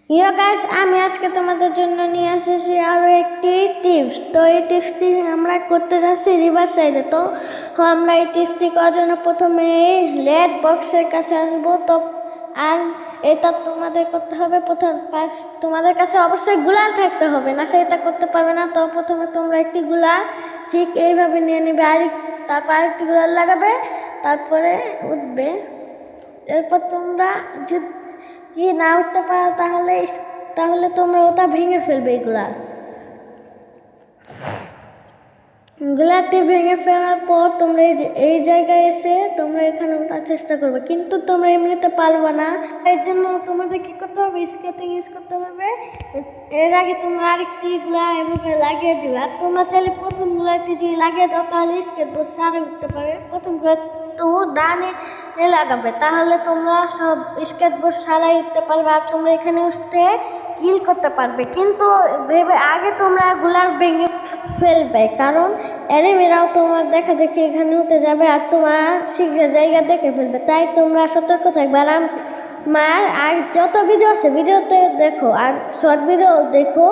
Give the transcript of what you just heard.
Guys, আমি আজকে তোমাদের জন্য নিয়ে এসেছি আরো একটি টিপস। তো এই টিপসটি আমরা করতে যাচ্ছি রিভার সাইডে। তো আমরা এই টিপসটি করার জন্য প্রথমে রেড বক্সের কাছে আসবো। তো আর এটা তোমাদের করতে হবে, তোমাদের কাছে অবশ্যই গুলাল থাকতে হবে, না সেটা করতে পারবে না। তো প্রথমে তোমরা একটি গুলাল ঠিক এইভাবে নিয়ে নেবে, তারপর আরেকটি গুলাল লাগাবে, তারপরে উঠবে। এরপর তোমরা যদি না উঠতে পারো তাহলে তোমরা ওটা ভেঙে ফেলবে। এগুলাতে ভেঙে ফেলার পর তোমরা এই জায়গায় এসে তোমরা এখানে ওঠার চেষ্টা করবে, কিন্তু তোমরা এমনিতে পারবে না। এর জন্য তোমাদের কি করতে হবে, স্কেটিং ইউজ করতে হবে। এর আগে তোমরা আরেকটি গুলা এভাবে লাগিয়ে দিবে। আর তোমরা চাইলে প্রথম গুলাতে যদি লাগিয়ে দাও তাহলে স্কেটবোর্ড সারা উঠতে পারে। প্রথম গুলা তো ডানে লাগাবে, তাহলে তোমরা সব স্কেটবোর্ড সারাই উঠতে পারবে আর তোমরা এখানে উঠতে কিল করতে পারবে। কিন্তু ভেবে আগে তোমরা গুলার ভেঙে ফেলবে, কারণ এনিমিরাও তোমার দেখা দেখে এখানে উঠে যাবে আর তোমার শীঘ্র জায়গা দেখে ফেলবে। তাই তোমরা সতর্ক থাকবে। আর আমার আর যত ভিডিও আছে ভিডিওতে দেখো আর শর্ট ভিডিও দেখো।